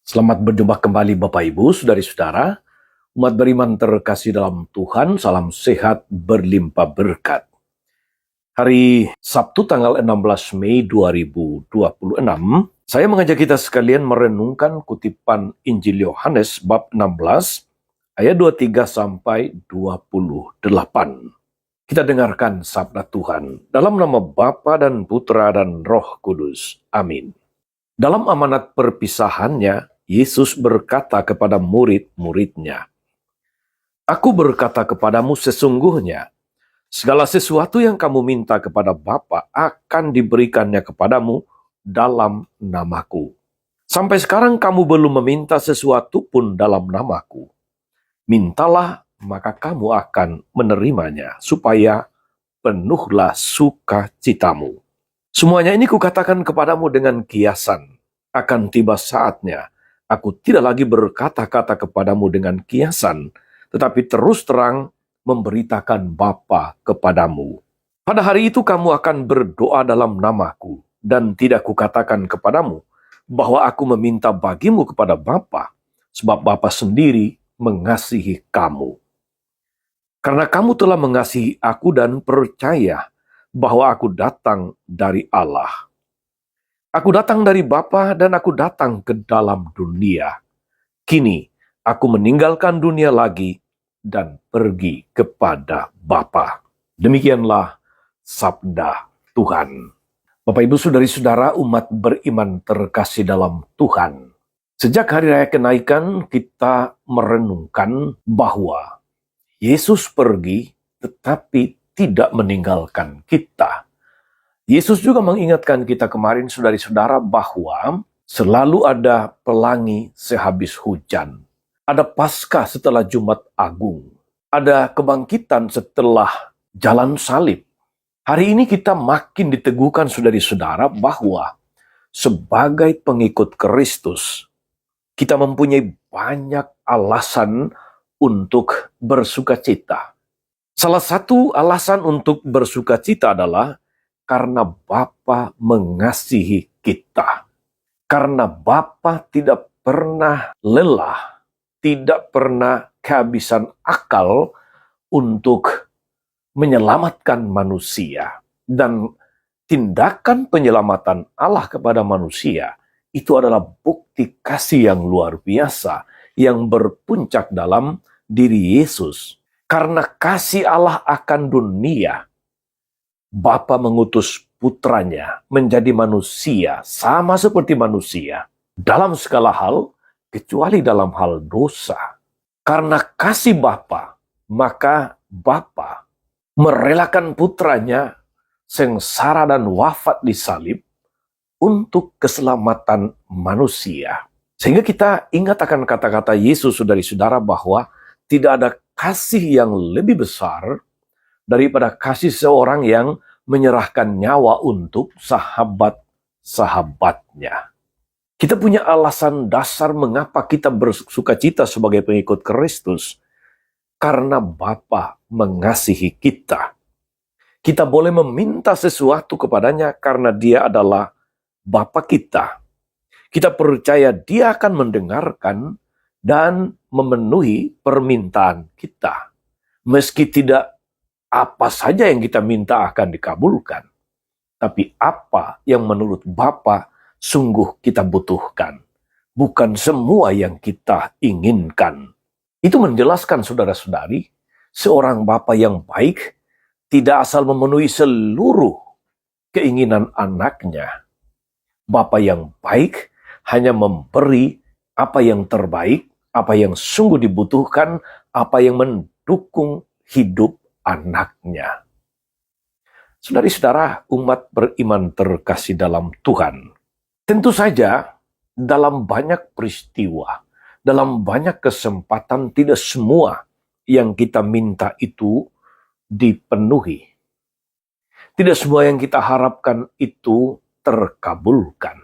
Selamat berjumpa kembali Bapak Ibu, Saudari-saudara, umat beriman terkasih dalam Tuhan, salam sehat berlimpah berkat. Hari Sabtu tanggal 16 Mei 2026, saya mengajak kita sekalian merenungkan kutipan Injil Yohanes bab 16, ayat 23 sampai 28. Kita dengarkan sabda Tuhan dalam nama Bapa dan Putra dan Roh Kudus. Amin. Dalam amanat perpisahannya, Yesus berkata kepada murid-muridnya, "Aku berkata kepadamu sesungguhnya, segala sesuatu yang kamu minta kepada Bapa akan diberikannya kepadamu dalam namaku. Sampai sekarang kamu belum meminta sesuatu pun dalam namaku. Mintalah, maka kamu akan menerimanya, supaya penuhlah sukacitamu. Semuanya ini kukatakan kepadamu dengan kiasan. Akan tiba saatnya, aku tidak lagi berkata-kata kepadamu dengan kiasan, tetapi terus terang memberitakan Bapa kepadamu. Pada hari itu kamu akan berdoa dalam namaku, dan tidak kukatakan kepadamu bahwa aku meminta bagimu kepada Bapa, sebab Bapa sendiri mengasihi kamu. Karena kamu telah mengasihi aku dan percaya bahwa aku datang dari Allah. Aku datang dari Bapa dan aku datang ke dalam dunia. Kini aku meninggalkan dunia lagi dan pergi kepada Bapa." Demikianlah sabda Tuhan. Bapak Ibu Saudari-saudara umat beriman terkasih dalam Tuhan. Sejak hari raya kenaikan kita merenungkan bahwa Yesus pergi tetapi tidak meninggalkan kita. Yesus juga mengingatkan kita kemarin, saudari-saudara, bahwa selalu ada pelangi sehabis hujan. Ada Paskah setelah Jumat Agung. Ada kebangkitan setelah jalan salib. Hari ini kita makin diteguhkan, saudari-saudara, bahwa sebagai pengikut Kristus, kita mempunyai banyak alasan untuk bersukacita. Salah satu alasan untuk bersukacita adalah karena Bapa mengasihi kita. Karena Bapa tidak pernah lelah, tidak pernah kehabisan akal untuk menyelamatkan manusia. Dan tindakan penyelamatan Allah kepada manusia itu adalah bukti kasih yang luar biasa yang berpuncak dalam diri Yesus. Karena kasih Allah akan dunia, Bapa mengutus putranya menjadi manusia, sama seperti manusia, dalam segala hal, kecuali dalam hal dosa. Karena kasih Bapa, maka Bapa merelakan putranya sengsara dan wafat di salib untuk keselamatan manusia. Sehingga kita ingat akan kata-kata Yesus, saudari-saudara, bahwa tidak ada kasih yang lebih besar daripada kasih seorang yang menyerahkan nyawa untuk sahabat-sahabatnya. Kita punya alasan dasar mengapa kita bersukacita sebagai pengikut Kristus. Karena Bapa mengasihi kita. Kita boleh meminta sesuatu kepadanya karena Dia adalah Bapa kita. Kita percaya Dia akan mendengarkan dan memenuhi permintaan kita. Meski tidak apa saja yang kita minta akan dikabulkan, tapi apa yang menurut Bapa sungguh kita butuhkan, bukan semua yang kita inginkan. Itu menjelaskan, saudara-saudari, seorang Bapa yang baik tidak asal memenuhi seluruh keinginan anaknya. Bapa yang baik hanya memberi apa yang terbaik, apa yang sungguh dibutuhkan, apa yang mendukung hidup anaknya. Saudari-saudara, umat beriman terkasih dalam Tuhan. Tentu saja, dalam banyak peristiwa, dalam banyak kesempatan, tidak semua yang kita minta itu dipenuhi. Tidak semua yang kita harapkan itu terkabulkan.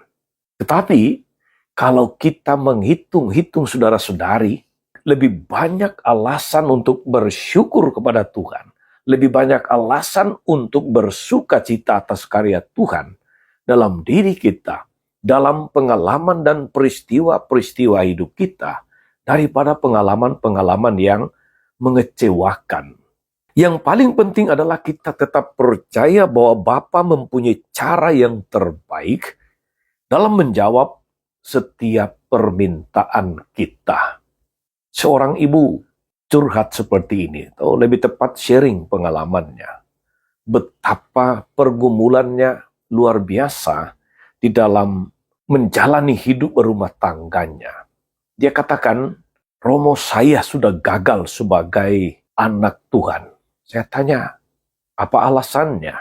Tetapi, kalau kita menghitung-hitung, saudara-saudari, lebih banyak alasan untuk bersyukur kepada Tuhan. Lebih banyak alasan untuk bersukacita atas karya Tuhan dalam diri kita dalam pengalaman dan peristiwa-peristiwa hidup kita daripada pengalaman-pengalaman yang mengecewakan. Yang paling penting adalah kita tetap percaya bahwa Bapa mempunyai cara yang terbaik dalam menjawab setiap permintaan kita. Seorang ibu curhat seperti ini, atau lebih tepat sharing pengalamannya. Betapa pergumulannya luar biasa di dalam menjalani hidup berumah tangganya. Dia katakan, Romo, saya sudah gagal sebagai anak Tuhan. Saya tanya, apa alasannya?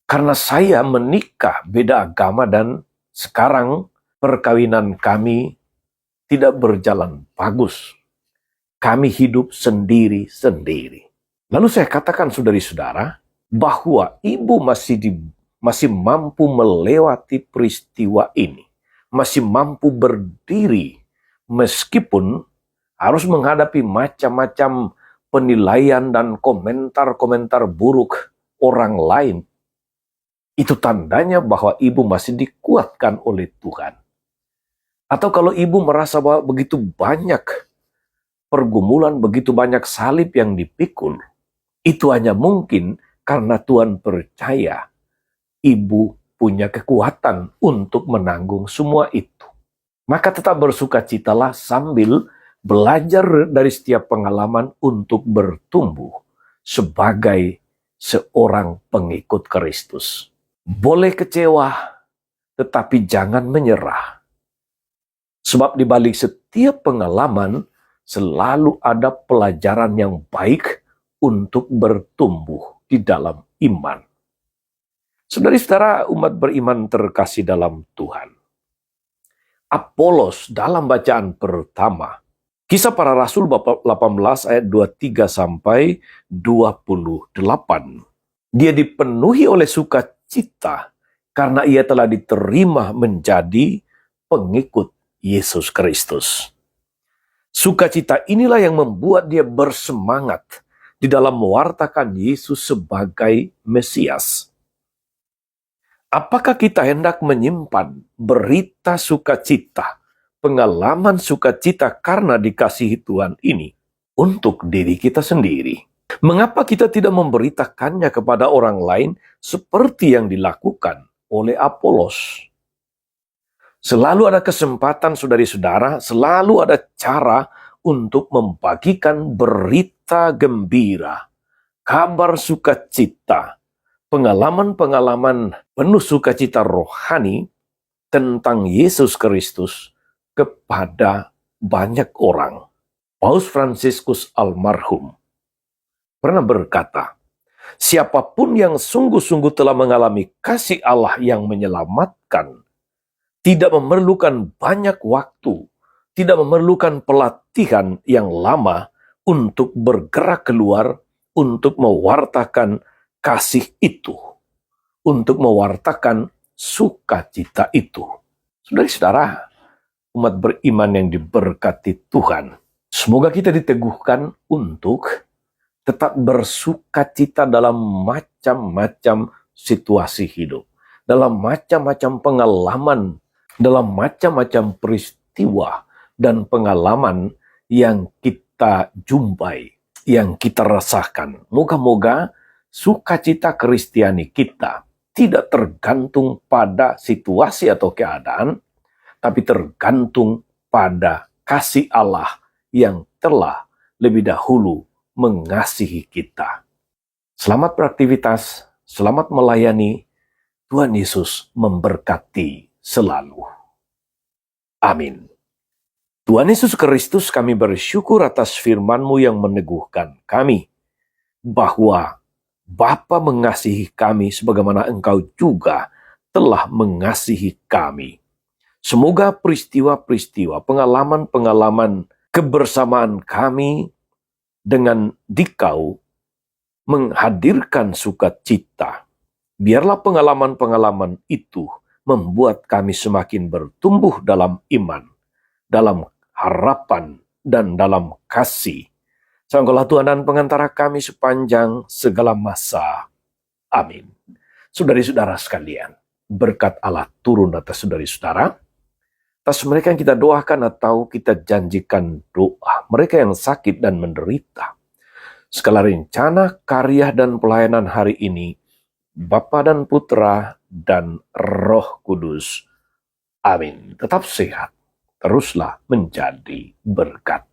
Karena saya menikah beda agama dan sekarang perkawinan kami tidak berjalan bagus. Kami hidup sendiri-sendiri. Lalu saya katakan, saudari-saudara, bahwa ibu masih mampu melewati peristiwa ini. Masih mampu berdiri meskipun harus menghadapi macam-macam penilaian dan komentar-komentar buruk orang lain. Itu tandanya bahwa ibu masih dikuatkan oleh Tuhan. Atau kalau ibu merasa bahwa begitu banyak pergumulan, begitu banyak salib yang dipikul, itu hanya mungkin karena Tuhan percaya ibu punya kekuatan untuk menanggung semua itu. Maka tetap bersukacitalah sambil belajar dari setiap pengalaman untuk bertumbuh sebagai seorang pengikut Kristus. Boleh kecewa, tetapi jangan menyerah. Sebab di balik setiap pengalaman selalu ada pelajaran yang baik untuk bertumbuh di dalam iman. Saudara-saudara, umat beriman terkasih dalam Tuhan. Apolos dalam bacaan pertama, Kisah Para Rasul bab 18 ayat 23 sampai 28. Dia dipenuhi oleh sukacita karena ia telah diterima menjadi pengikut Yesus Kristus. Sukacita inilah yang membuat dia bersemangat di dalam mewartakan Yesus sebagai Mesias. Apakah kita hendak menyimpan berita sukacita, pengalaman sukacita karena dikasihi Tuhan ini untuk diri kita sendiri? Mengapa kita tidak memberitakannya kepada orang lain seperti yang dilakukan oleh Apolos? Selalu ada kesempatan, saudari-saudara, selalu ada cara untuk membagikan berita gembira, kabar sukacita, pengalaman-pengalaman penuh sukacita rohani tentang Yesus Kristus kepada banyak orang. Paus Fransiskus almarhum pernah berkata, siapapun yang sungguh-sungguh telah mengalami kasih Allah yang menyelamatkan, tidak memerlukan banyak waktu, tidak memerlukan pelatihan yang lama untuk bergerak keluar, untuk mewartakan kasih itu, untuk mewartakan sukacita itu. Saudara-saudara, umat beriman yang diberkati Tuhan, semoga kita diteguhkan untuk tetap bersukacita dalam macam-macam situasi hidup, dalam macam-macam pengalaman, dalam macam-macam peristiwa dan pengalaman yang kita jumpai, yang kita rasakan. Moga-moga sukacita Kristiani kita tidak tergantung pada situasi atau keadaan, tapi tergantung pada kasih Allah yang telah lebih dahulu mengasihi kita. Selamat beraktivitas, selamat melayani. Tuhan Yesus memberkati selalu. Amin. Tuhan Yesus Kristus, kami bersyukur atas firman-Mu yang meneguhkan kami bahwa Bapa mengasihi kami sebagaimana Engkau juga telah mengasihi kami. Semoga peristiwa-peristiwa, pengalaman-pengalaman kebersamaan kami dengan Dikau menghadirkan sukacita. Biarlah pengalaman-pengalaman itu membuat kami semakin bertumbuh dalam iman, dalam harapan, dan dalam kasih. Sanggulah Tuhan dan pengantara kami sepanjang segala masa. Amin. Saudari-saudara sekalian, berkat Allah turun atas saudara-saudara, atas mereka yang kita doakan atau kita janjikan doa, mereka yang sakit dan menderita. Segala rencana, karya, dan pelayanan hari ini, Bapa dan Putra dan Roh Kudus. Amin. Tetap sehat, teruslah menjadi berkat.